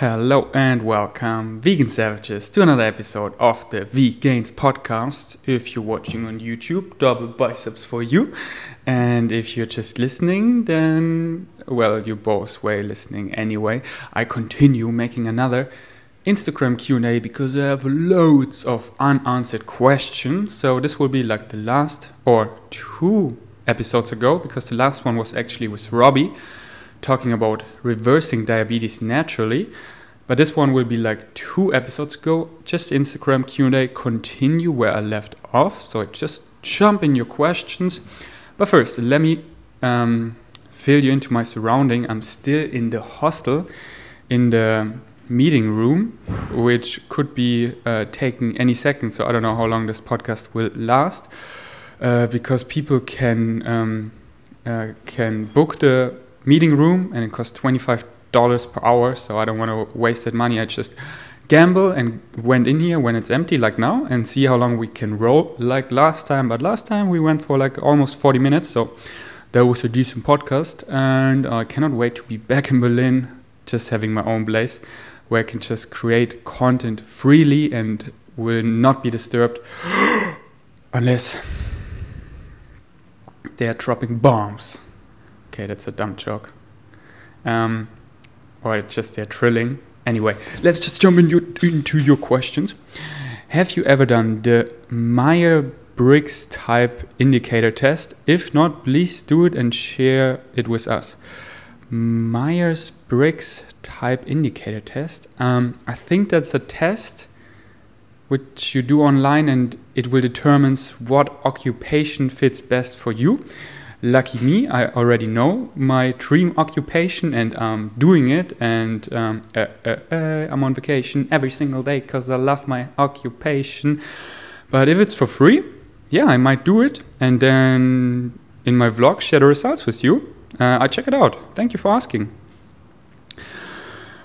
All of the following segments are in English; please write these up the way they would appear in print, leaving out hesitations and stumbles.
Hello and welcome, vegan savages, to another episode of the Vegains podcast. If you're watching on YouTube, double biceps for you. And if you're just listening, then, well, you're both way listening anyway. I continue making another Instagram Q&A because I have loads of unanswered questions. So this will be like the last or two episodes ago, because the last one was actually with Robbie, talking about reversing diabetes naturally. But this one will be like 2 episodes ago, just Instagram Q&A, continue where I left off. So just jump in your questions. But first, let me fill you into my surrounding. I'm still in the hostel, in the meeting room, which could be taken any second. So I don't know how long this podcast will last, because people can book the meeting room and it costs $25 per hour, so I don't want to waste that money. I just gamble and went in here when it's empty, like now, and see how long we can roll like last time. But last time we went for like almost 40 minutes, so that was a decent podcast, and I cannot wait to be back in Berlin, just having my own place where I can just create content freely and will not be disturbed unless they are dropping bombs. Okay, that's a dumb joke. Or just they're trilling. Anyway, let's just jump into your questions. Have you ever done the Myers-Briggs type indicator test? If not, please do it and share it with us. Myers-Briggs type indicator test. I think that's a test which you do online, and it will determine what occupation fits best for you. Lucky me, I already know my dream occupation and I'm doing it, and I'm on vacation every single day because I love my occupation. But if it's for free, yeah, I might do it, and then in my vlog share the results with you. I check it out. Thank you for asking.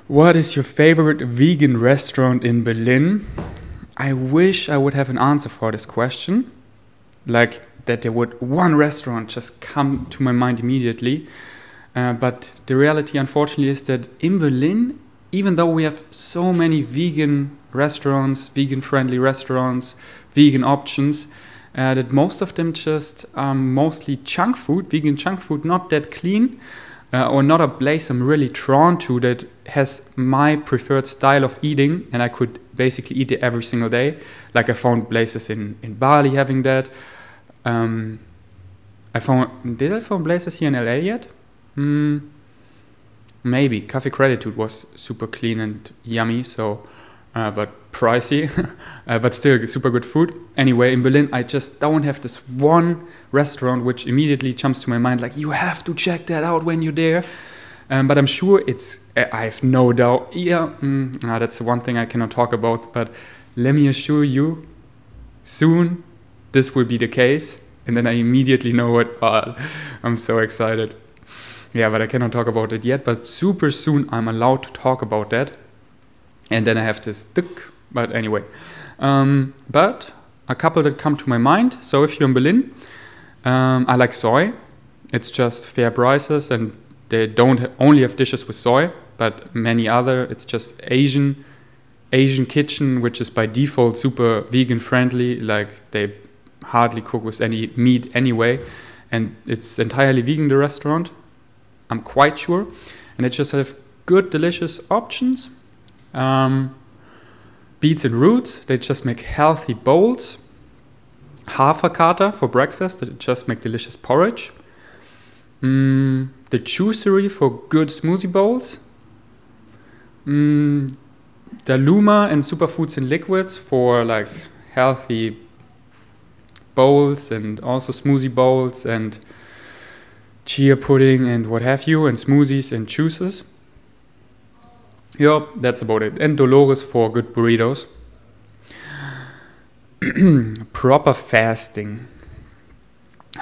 What is your favorite vegan restaurant in Berlin? I wish I would have an answer for this question. Like, that there would one restaurant just come to my mind immediately. But the reality, unfortunately, is that in Berlin, even though we have so many vegan restaurants, vegan-friendly restaurants, vegan options, that most of them just are mostly junk food, vegan junk food, not that clean, or not a place I'm really drawn to that has my preferred style of eating, and I could basically eat it every single day. Like I found places in Bali having that. Did I found places here in LA yet? Maybe. Cafe Gratitude was super clean and yummy, so but pricey, but still super good food. Anyway, in Berlin, I just don't have this one restaurant which immediately jumps to my mind, like, you have to check that out when you're there. But I'm sure I have no doubt. Yeah, that's the one thing I cannot talk about, but let me assure you, soon this will be the case, and then I immediately know it. I'm so excited. Yeah, but I cannot talk about it yet, but super soon I'm allowed to talk about that. And then I have this tick. But anyway, but a couple that come to my mind. So if you're in Berlin, I like soy. It's just fair prices, and they don't only have dishes with soy, but many other. It's just Asian kitchen, which is by default super vegan friendly. Like, they hardly cook with any meat anyway, and it's entirely vegan, the restaurant, I'm quite sure, and they just have good delicious options. Beets and roots, they just make healthy bowls. Haferkata for breakfast, they just make delicious porridge. The juicery for good smoothie bowls. The Luma and superfoods and liquids for like healthy bowls, and also smoothie bowls and chia pudding and what have you, and smoothies and juices. Yeah, that's about it. And Dolores for good burritos. Proper fasting.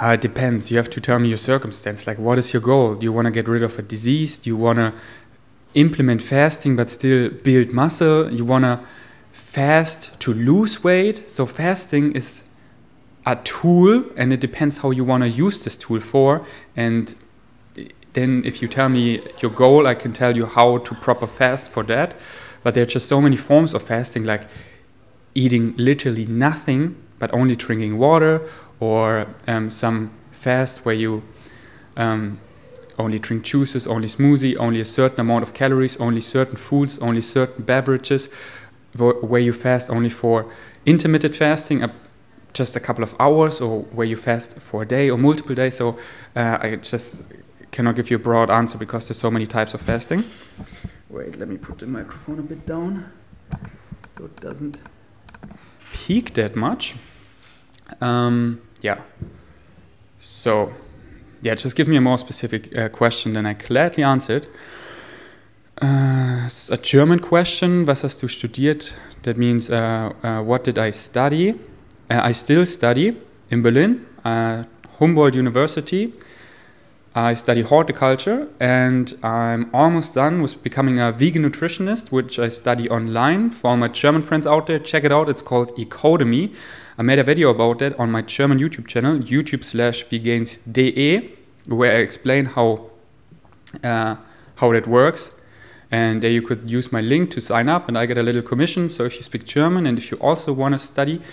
It depends. You have to tell me your circumstance. Like, what is your goal? Do you want to get rid of a disease? Do you want to implement fasting but still build muscle? You want to fast to lose weight? So fasting is a tool, and it depends how you want to use this tool for. And then if you tell me your goal, I can tell you how to proper fast for that. But there are just so many forms of fasting, like eating literally nothing but only drinking water, or some fast where you only drink juices, only smoothie, only a certain amount of calories, only certain foods, only certain beverages, where you fast only for intermittent fasting, just a couple of hours, or where you fast for a day or multiple days. So I just cannot give you a broad answer because there's so many types of fasting. Wait, let me put the microphone a bit down so it doesn't peak that much. So, just give me a more specific question, then I gladly answer it. It's a German question. Was hast du studiert? That means, what did I study? I still study in Berlin, Humboldt University. I study horticulture, and I'm almost done with becoming a vegan nutritionist, which I study online. For all my German friends out there, check it out. It's called Calorie. I made a video about that on my German YouTube channel, youtube.com/vegains.de, where I explain how that works. And there you could use my link to sign up, and I get a little commission. So if you speak German and if you also want to study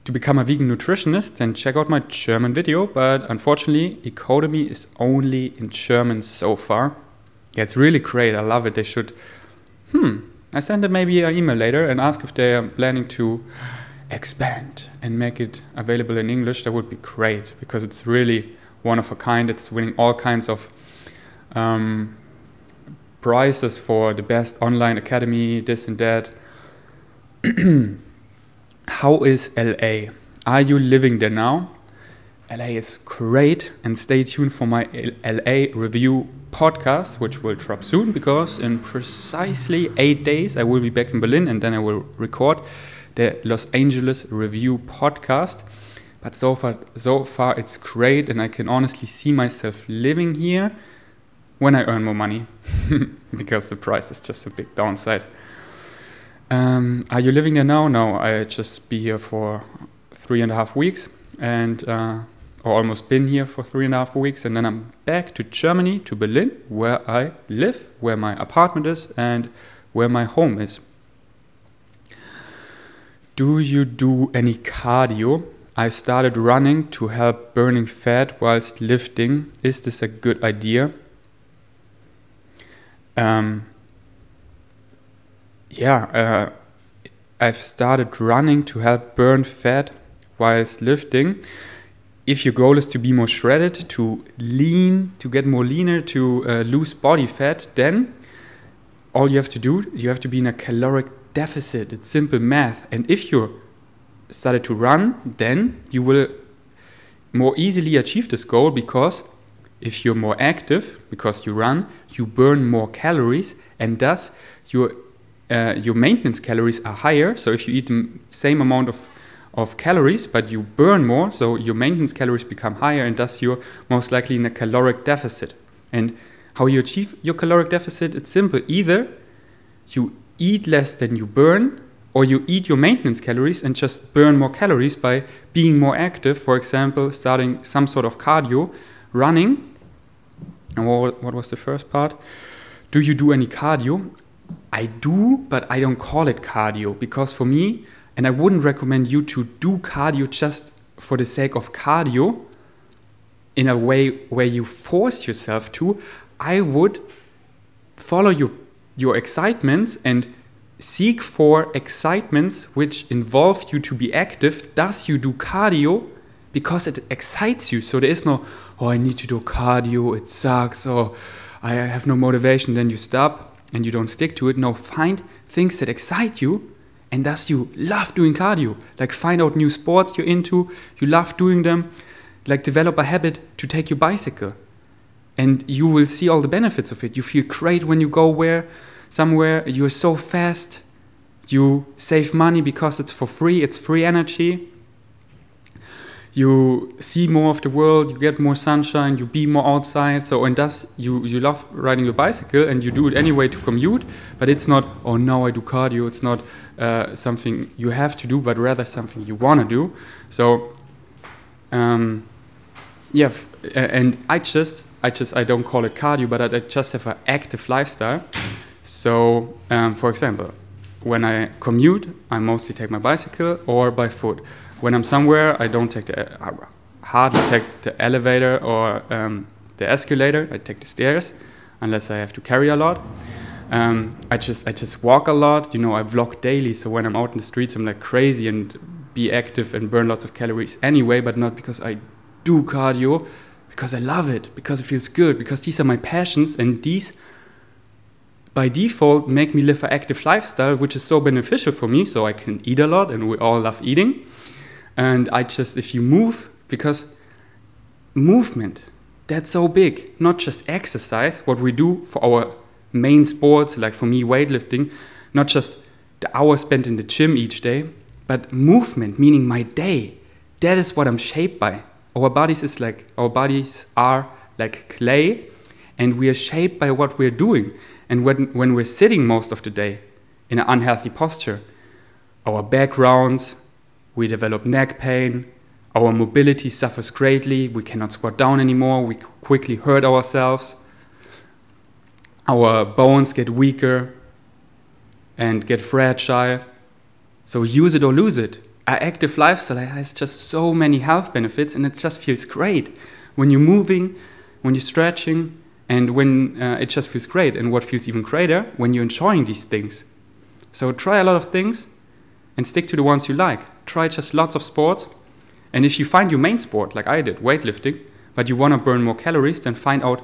to become a vegan nutritionist, then check out my German video. But unfortunately, Calorie is only in German so far. Yeah, it's really great. I love it. They should. I send them maybe an email later and ask if they are planning to expand and make it available in English. That would be great, because it's really one of a kind. It's winning all kinds of prizes for the best online academy, this and that. How is LA? Are you living there now? LA is great, and stay tuned for my LA review podcast, which will drop soon, because in precisely 8 days I will be back in Berlin, and then I will record the Los Angeles review podcast. But so far it's great, and I can honestly see myself living here when I earn more money, because the price is just a big downside. Are you living there now? No, I just be here for 3.5 weeks, and or almost been here for 3.5 weeks, and then I'm back to Germany, to Berlin, where I live, where my apartment is, and where my home is. Do you do any cardio? I started running to help burning fat whilst lifting. Is this a good idea? I've started running to help burn fat whilst lifting. If your goal is to be more shredded, to lean, to get more leaner, to lose body fat, then all you have to do, you have to be in a caloric deficit. It's simple math. And if you started to run, then you will more easily achieve this goal, because if you're more active, because you run, you burn more calories, and thus your maintenance calories are higher. So if you eat the same amount of calories, but you burn more, so your maintenance calories become higher, and thus you're most likely in a caloric deficit. And how you achieve your caloric deficit, it's simple. Either you eat less than you burn, or you eat your maintenance calories and just burn more calories by being more active. For example, starting some sort of cardio, running. And what was the first part? Do you do any cardio? I do, but I don't call it cardio, because for me, and I wouldn't recommend you to do cardio just for the sake of cardio in a way where you force yourself to. I would follow your excitements and seek for excitements which involve you to be active. Thus you do cardio because it excites you. So there is no, oh, I need to do cardio, it sucks, or I have no motivation, then you stop and you don't stick to it. No, find things that excite you, and thus you love doing cardio. Like find out new sports you're into, you love doing them. Like develop a habit to take your bicycle, and you will see all the benefits of it. You feel great when you go somewhere, you're so fast, you save money because it's for free, it's free energy. You see more of the world, you get more sunshine, you be more outside. So, and thus you love riding your bicycle, and you do it anyway to commute, but it's not, oh, now I do cardio. It's not something you have to do, but rather something you want to do. So, and I I don't call it cardio, but I just have an active lifestyle. So, for example, when I commute, I mostly take my bicycle or by foot. When I'm somewhere, I don't take hardly take the elevator or the escalator. I take the stairs, unless I have to carry a lot. I just walk a lot. You know, I vlog daily, so when I'm out in the streets, I'm like crazy and be active and burn lots of calories anyway, but not because I do cardio, because I love it, because it feels good, because these are my passions, and these by default make me live an active lifestyle, which is so beneficial for me, so I can eat a lot, and we all love eating. And if you move, because movement, that's so big, not just exercise, what we do for our main sports, like for me weightlifting, not just the hours spent in the gym each day, but movement, meaning my day. That is what I'm shaped by. Our bodies are like clay, and we are shaped by what we're doing. And when we're sitting most of the day in an unhealthy posture, our backgrounds, we develop neck pain, our mobility suffers greatly, we cannot squat down anymore, we quickly hurt ourselves, our bones get weaker and get fragile. So use it or lose it. An active lifestyle has just so many health benefits, and it just feels great when you're moving, when you're stretching, and when it just feels great. And what feels even greater, when you're enjoying these things. So try a lot of things and stick to the ones you like. Try just lots of sports. And if you find your main sport, like I did, weightlifting, but you want to burn more calories, then find out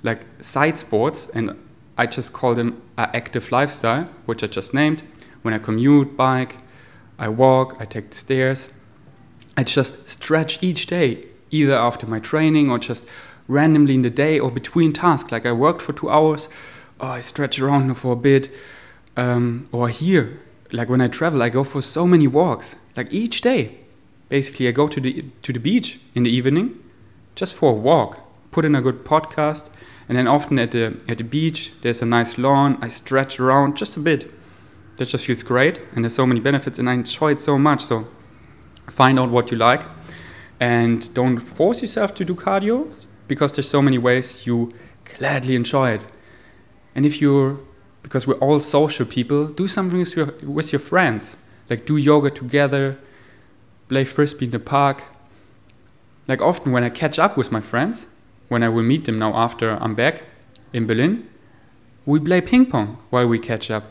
like side sports, and I just call them an active lifestyle, which I just named. When I commute, bike, I walk, I take the stairs. I just stretch each day, either after my training or just randomly in the day or between tasks. Like I worked for 2 hours, I stretch around for a bit. Or here, like when I travel, I go for so many walks, like each day. Basically, I go to the beach in the evening, just for a walk, put in a good podcast, and then often at the beach, there's a nice lawn, I stretch around just a bit. That just feels great, and there's so many benefits, and I enjoy it so much. So find out what you like, and don't force yourself to do cardio, because there's so many ways you gladly enjoy it. And because we're all social people, do something with your friends. Like do yoga together, play frisbee in the park. Like often when I catch up with my friends, when I will meet them now after I'm back in Berlin, we play ping pong while we catch up.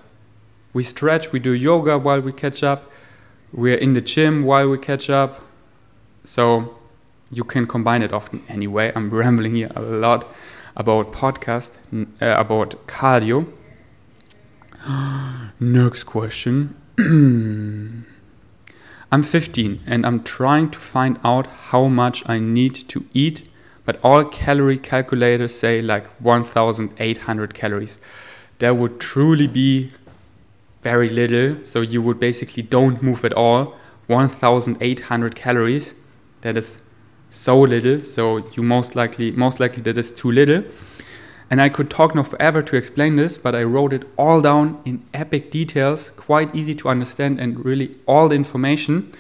We stretch, we do yoga while we catch up. We're in the gym while we catch up. So you can combine it often anyway. I'm rambling here a lot about about cardio. Next question. I'm 15 and I'm trying to find out how much I need to eat, but all calorie calculators say like 1,800 calories. That would truly be very little, so you would basically don't move at all. 1,800 calories, that is so little, so you most likely that is too little. And I could talk now forever to explain this, but I wrote it all down in epic details, quite easy to understand, and really all the information,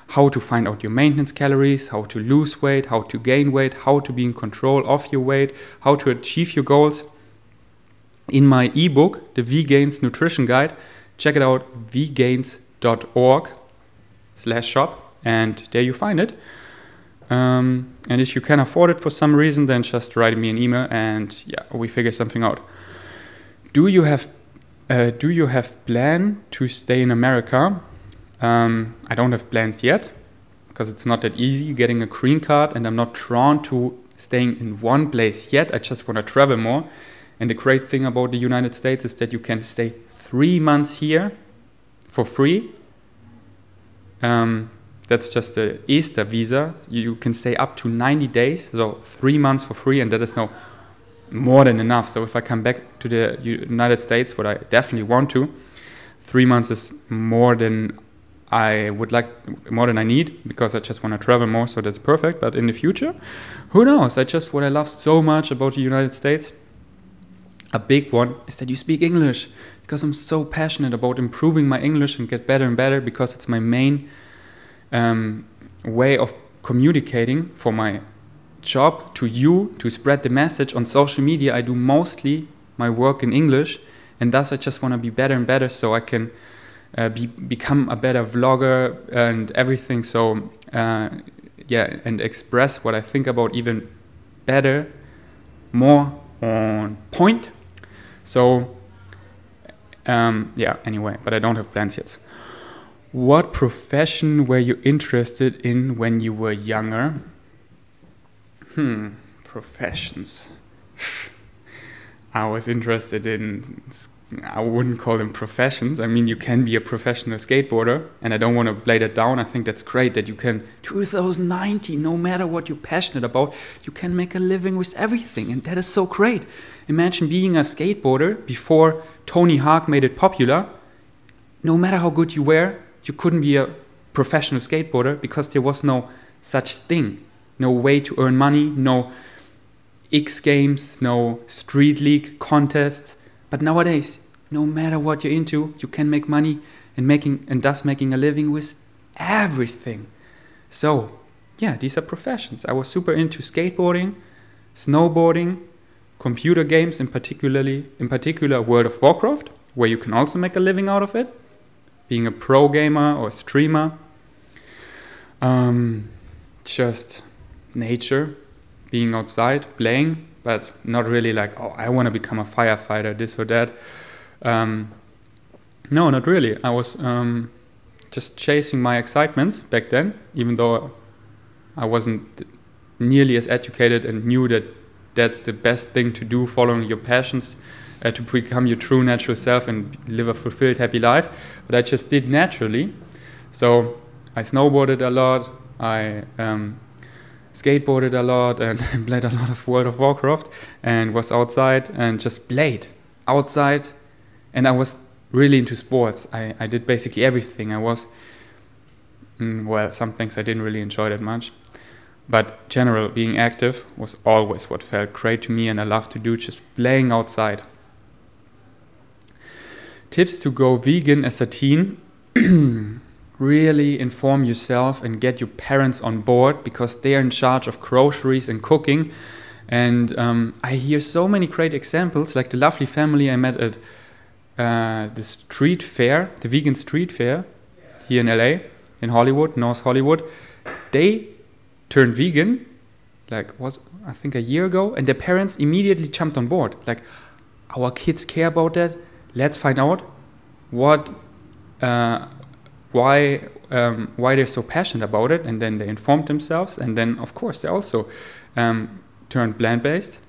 how to find out your maintenance calories, how to lose weight, how to gain weight, how to be in control of your weight, how to achieve your goals. In my ebook, the Vegains Nutrition Guide, check it out, vegains.org/shop, and there you find it. And if you can afford it for some reason, then just write me an email and yeah, we figure something out. Do you have plan to stay in America? I don't have plans yet because it's not that easy getting a green card, and I'm not drawn to staying in one place yet. I just want to travel more. And the great thing about the United States is that you can stay 3 months here for free. That's just the Easter visa. You can stay up to 90 days, so 3 months for free, and that is now more than enough. So if I come back to the United States, what I definitely want to, 3 months is more than I would like, more than I need, because I just want to travel more, so that's perfect. But in the future, who knows? What I love so much about the United States, a big one, is that you speak English, because I'm so passionate about improving my English and get better and better, because it's my main way of communicating for my job to you to spread the message on social media. I do mostly my work in English, and thus I just want to be better and better so I can become a better vlogger and everything. So and express what I think about even better, more on point. So anyway, but I don't have plans yet. What profession were you interested in when you were younger? Professions. I was interested in, I wouldn't call them professions. I mean, you can be a professional skateboarder, and I don't want to play that down. I think that's great that you can, 2019, no matter what you're passionate about, you can make a living with everything, and that is so great. Imagine being a skateboarder before Tony Hawk made it popular. No matter how good you were, you couldn't be a professional skateboarder because there was no such thing. No way to earn money, no X Games, no Street League contests. But nowadays, no matter what you're into, you can make money and thus making a living with everything. So, yeah, these are professions. I was super into skateboarding, snowboarding, computer games, in particular World of Warcraft, where you can also make a living out of it, being a pro gamer or streamer. Just nature, being outside, playing, but not really like, oh, I want to become a firefighter, this or that. No, not really. I was just chasing my excitements back then, even though I wasn't nearly as educated and knew that that's the best thing to do, following your passions, to become your true natural self and live a fulfilled, happy life. But I just did naturally. So I snowboarded a lot, I skateboarded a lot, and played a lot of World of Warcraft, and was outside and just played outside. And I was really into sports. I did basically everything. I was, some things I didn't really enjoy that much. But general, being active was always what felt great to me, and I love to do, just playing outside. Tips to go vegan as a teen. Really inform yourself and get your parents on board, because they are in charge of groceries and cooking. And I hear so many great examples, like the lovely family I met at the street fair, the vegan street fair here in LA, in Hollywood, North Hollywood. They turned vegan, I think a year ago, and their parents immediately jumped on board. Like, our kids care about that. Let's find out why they're so passionate about it. And then they informed themselves, and then of course they also turned plant-based.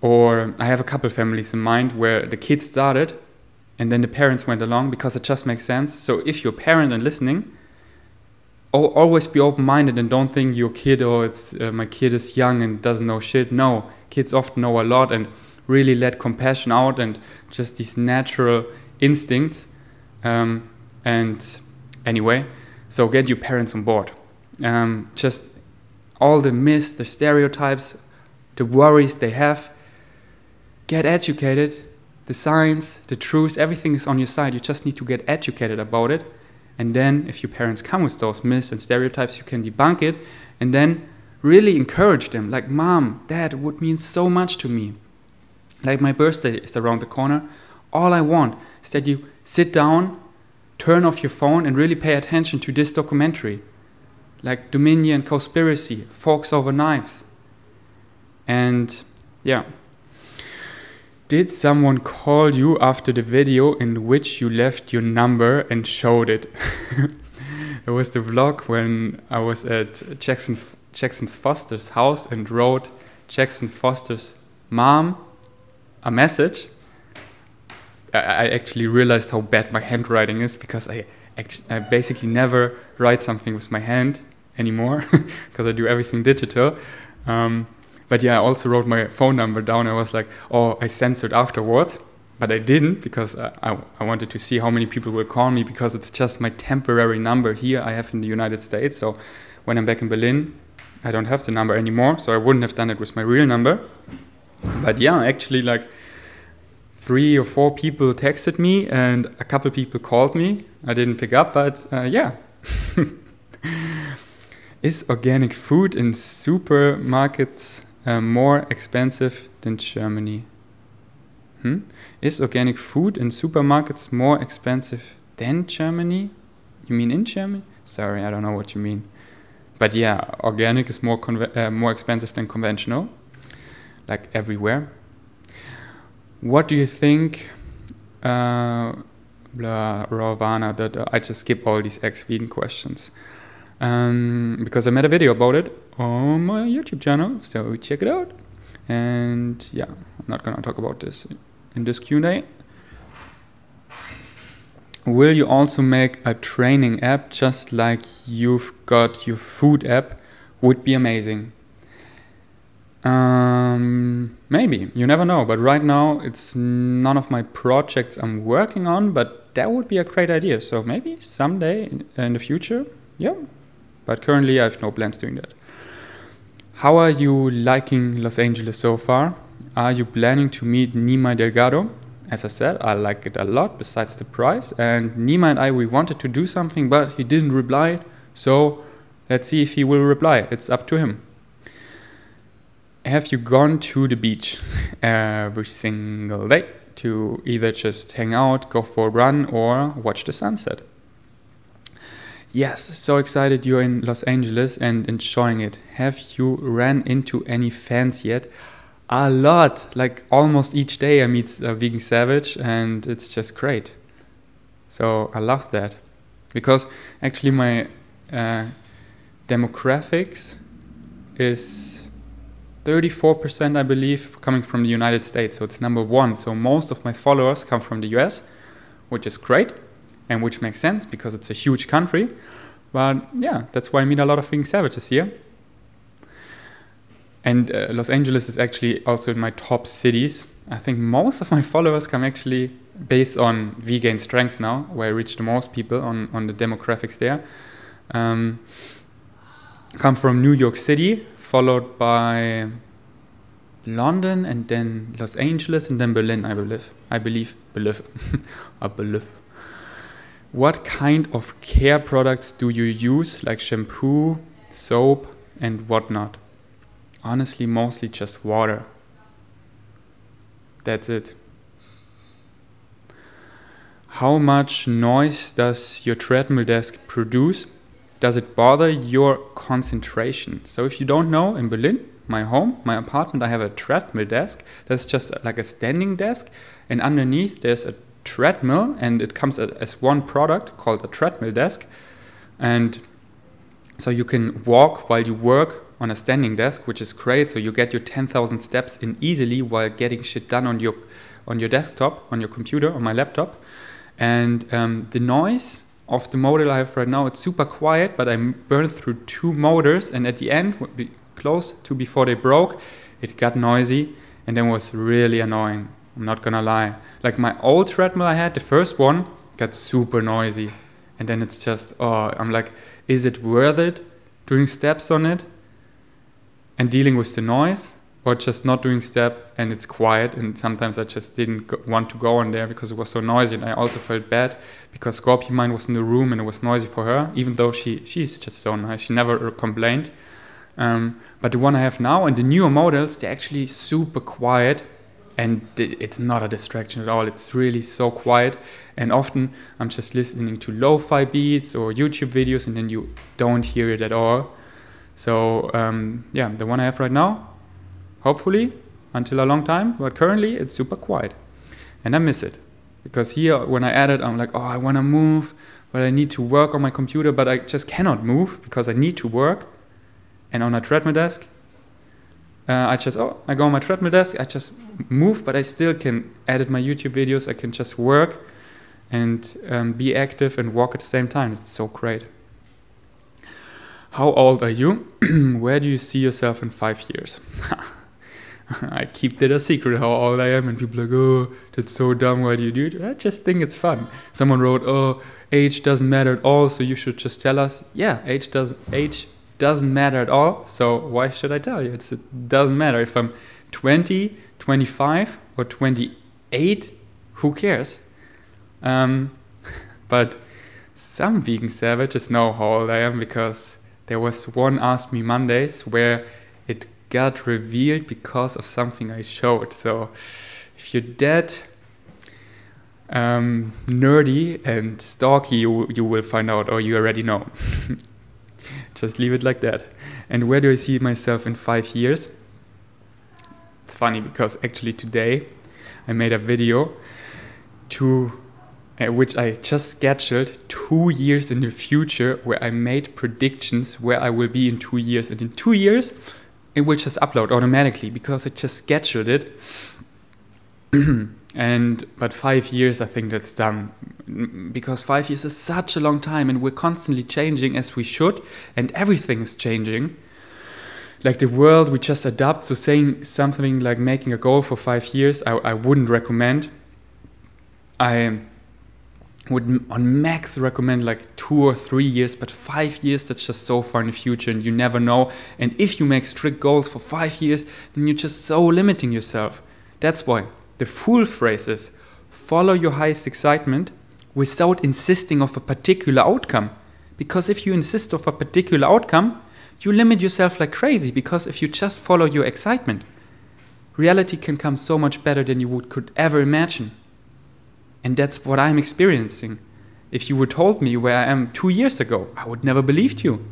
Or I have a couple families in mind where the kids started and then the parents went along, because it just makes sense. So if you're a parent and listening, always be open-minded and don't think your kid, my kid is young and doesn't know shit. No, kids often know a lot, and really let compassion out and just these natural instincts. And anyway, so get your parents on board. Just all the myths, the stereotypes, the worries they have, get educated. The science, the truth, everything is on your side. You just need to get educated about it. And then if your parents come with those myths and stereotypes, you can debunk it and then really encourage them. Like, Mom, Dad, it would mean so much to me. Like, my birthday is around the corner. All I want is that you sit down, turn off your phone, and really pay attention to this documentary. Like Dominion Cowspiracy, Forks Over Knives. And yeah. Did someone call you after the video in which you left your number and showed it? It was the vlog when I was at Jackson Foster's house and wrote Jackson Foster's mom a message. I actually realized how bad my handwriting is, because I basically never write something with my hand anymore, because I do everything digital. But yeah, I also wrote my phone number down. I was like, oh, I censored afterwards, but I didn't, because I wanted to see how many people will call me, because it's just my temporary number here I have in the United States. So when I'm back in Berlin, I don't have the number anymore, so I wouldn't have done it with my real number. But yeah, actually, like 3 or 4 people texted me and a couple people called me. I didn't pick up, but yeah. Is organic food in supermarkets more expensive than Germany? Is organic food in supermarkets more expensive than Germany? You mean in Germany? Sorry, I don't know what you mean. But yeah, organic is more expensive than conventional, like everywhere. What do you think? Ravana, I just skip all these ex-vegan questions. Because I made a video about it on my YouTube channel, so check it out. And yeah, I'm not gonna talk about this in this Q&A. Will you also make a training app just like you've got your food app? Would be amazing. Maybe, you never know, but right now it's none of my projects I'm working on, but that would be a great idea. So maybe someday in the future, yeah. But currently I have no plans doing that. How are you liking Los Angeles so far? Are you planning to meet Nima Delgado? As I said, I like it a lot besides the price. And Nima and I, we wanted to do something, but he didn't reply. So let's see if he will reply. It's up to him. Have you gone to the beach every single day to either just hang out, go for a run, or watch the sunset? Yes, so excited you're in Los Angeles and enjoying it. Have you ran into any fans yet? A lot, like almost each day I meet a vegan savage, and it's just great. So I love that, because actually my demographics is 34%, I believe, coming from the United States. So it's number one. So most of my followers come from the US, which is great and which makes sense because it's a huge country. But yeah, that's why I meet a lot of vegan savages here. And Los Angeles is actually also in my top cities. I think most of my followers come actually based on vegan strengths now, where I reach the most people on the demographics there. Come from New York City, followed by London, and then Los Angeles, and then Berlin, I believe. What kind of care products do you use, like shampoo, soap, and whatnot? Honestly, mostly just water. That's it. How much noise does your treadmill desk produce? Does it bother your concentration? So if you don't know, in Berlin, my apartment, I have a treadmill desk. That's just like a standing desk. And underneath there's a treadmill, and it comes as one product called a treadmill desk. And so you can walk while you work on a standing desk, which is great. So you get your 10,000 steps in easily while getting shit done on your desktop, on your computer, on my laptop. And the noise of the model I have right now, it's super quiet, but I burned through 2 motors, and at the end, close to before they broke, it got noisy, and then was really annoying. I'm not gonna lie. Like my old treadmill I had, the first one, got super noisy, and then it's just, I'm like, is it worth it doing steps on it and dealing with the noise, or just not doing step and it's quiet? And sometimes I just didn't want to go on there because it was so noisy, and I also felt bad because Scorpio Mine was in the room and it was noisy for her, even though she's just so nice. She never complained. But the one I have now and the newer models, they're actually super quiet, and it's not a distraction at all. It's really so quiet, and often I'm just listening to lo-fi beats or YouTube videos, and then you don't hear it at all. So yeah, the one I have right now, hopefully until a long time, but currently it's super quiet, and I miss it. Because here, when I add it, I'm like, I want to move, but I need to work on my computer, but I just cannot move because I need to work. And on a treadmill desk, I go on my treadmill desk, I just move, but I still can edit my YouTube videos. I can just work and be active and walk at the same time. It's so great. How old are you? Where do you see yourself in 5 years? I keep that a secret how old I am, and people are like, oh, that's so dumb, why do you do it? I just think it's fun. Someone wrote, age doesn't matter at all, so you should just tell us. Yeah, age doesn't matter at all, so why should I tell you? It doesn't matter if I'm 20, 25 or 28, who cares? But some vegan savages know how old I am because there was one Ask Me Mondays where it got revealed because of something I showed. So if you're that nerdy and stalky, you will find out, or you already know. Just leave it like that. And where do I see myself in 5 years? It's funny because actually today I made a video which I just scheduled 2 years in the future, where I made predictions where I will be in 2 years. And in 2 years, it will just upload automatically because I just scheduled it. But 5 years, I think that's done, because 5 years is such a long time, and we're constantly changing as we should, and everything is changing. Like the world, we just adapt. So saying something like making a goal for 5 years, I wouldn't recommend. I would on max recommend like 2 or 3 years, but 5 years, that's just so far in the future, and you never know. And if you make strict goals for 5 years, then you're just so limiting yourself. That's why the full phrase is follow your highest excitement without insisting of a particular outcome. Because if you insist of a particular outcome, you limit yourself like crazy. Because if you just follow your excitement, reality can come so much better than you could ever imagine. And that's what I'm experiencing. If you would told me where I am 2 years ago, I would never believed you.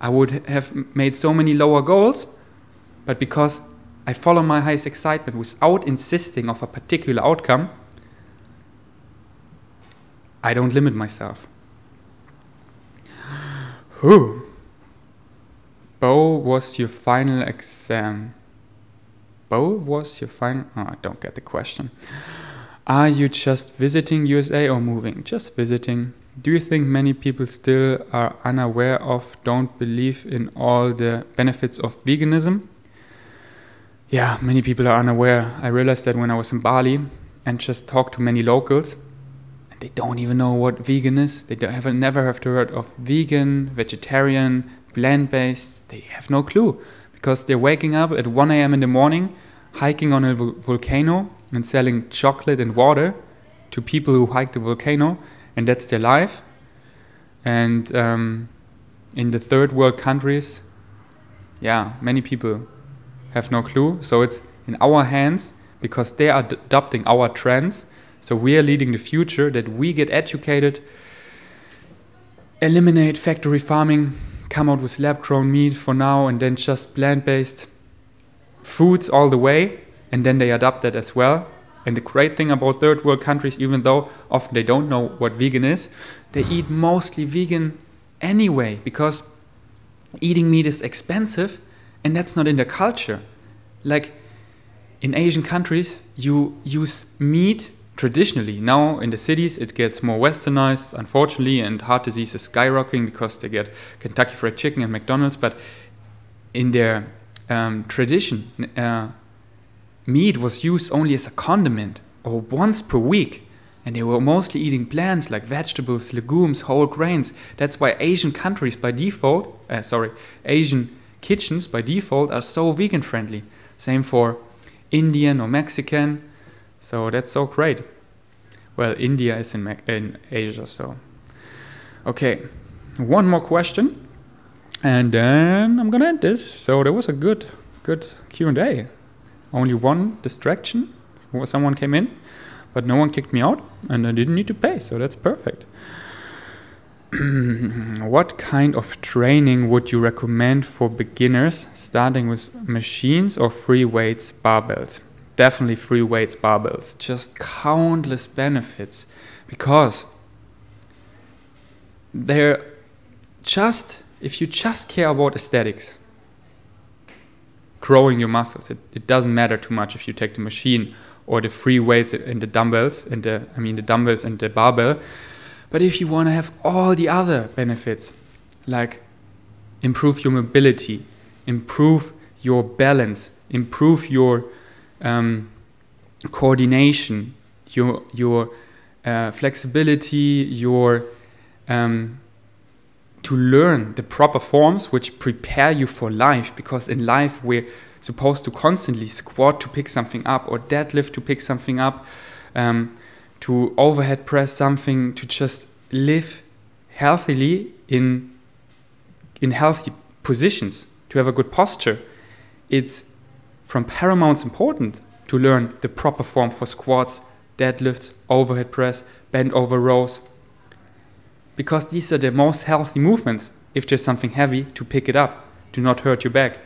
I would have made so many lower goals, but because I follow my highest excitement without insisting of a particular outcome, I don't limit myself. Bo was your final exam? Bo was your final... Oh, I don't get the question. Are you just visiting USA or moving? Just visiting. Do you think many people still are unaware of, don't believe in all the benefits of veganism? Yeah, many people are unaware. I realized that when I was in Bali and just talked to many locals, and they don't even know what vegan is. They never have heard of vegan, vegetarian, plant-based. They have no clue, because they're waking up at 1 a.m. in the morning, hiking on a volcano and selling chocolate and water to people who hike the volcano, and that's their life. And in the third world countries, yeah, many people have no clue. So it's in our hands, because they are adopting our trends. So we are leading the future, that we get educated, eliminate factory farming, come out with lab-grown meat for now, and then just plant-based foods all the way, and then they adopt that as well. And the great thing about third world countries, even though often they don't know what vegan is, they eat mostly vegan anyway, because eating meat is expensive, and that's not in their culture. Like in Asian countries, you use meat traditionally. Now in the cities it gets more westernized, unfortunately, and heart disease is skyrocketing because they get Kentucky Fried Chicken and McDonald's. But in their tradition, meat was used only as a condiment, or once per week, and they were mostly eating plants like vegetables, legumes, whole grains. That's why Asian countries by default, Asian kitchens by default are so vegan friendly. Same for Indian or Mexican. So that's so great. Well, India is in Asia, so. Okay, one more question, and then I'm gonna end this. So there was a good Q&A. Only one distraction. Someone came in, but no one kicked me out, and I didn't need to pay, so that's perfect. What kind of training would you recommend for beginners, starting with machines or free weights, barbells? Definitely free weights, barbells. Just countless benefits, because they're just, if you just care about aesthetics, growing your muscles, it doesn't matter too much if you take the machine or the free weights and the dumbbells and the dumbbells and the barbell. But if you want to have all the other benefits, like improve your mobility, improve your balance, improve your coordination, your flexibility, your to learn the proper forms which prepare you for life, because in life we're supposed to constantly squat to pick something up, or deadlift to pick something up, to overhead press something, to just live healthily in in healthy positions, to have a good posture, it's from paramount importance to learn the proper form for squats, deadlifts, overhead press, bend over rows, because these are the most healthy movements if there's something heavy to pick it up, to not hurt your back.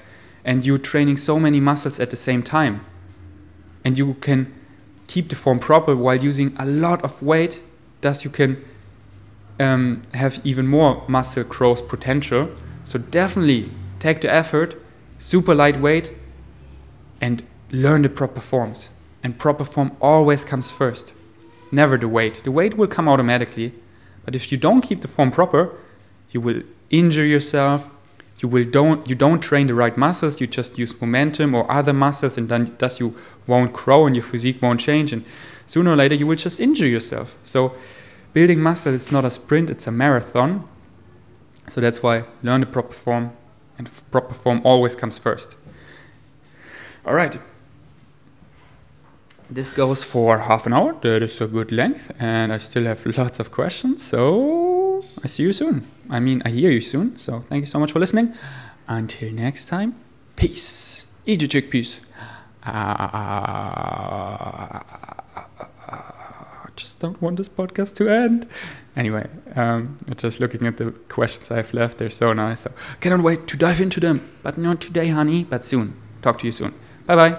And you're training so many muscles at the same time. And you can keep the form proper while using a lot of weight, thus you can have even more muscle growth potential. So definitely take the effort, super lightweight, and learn the proper forms. And proper form always comes first, never the weight. The weight will come automatically, but if you don't keep the form proper, you will injure yourself. You don't train the right muscles. You just use momentum or other muscles, and then thus you won't grow and your physique won't change. And sooner or later, you will just injure yourself. So building muscle is not a sprint; it's a marathon. So that's why learn the proper form, and proper form always comes first. All right. This goes for half an hour. That is a good length, and I still have lots of questions. So I see you soon. I hear you soon. So thank you so much for listening. Until next time, peace. Eat your chickpeas. I just don't want this podcast to end. Anyway, just looking at the questions I have left, they're so nice. So cannot wait to dive into them. But not today, honey, but soon. Talk to you soon. Bye-bye.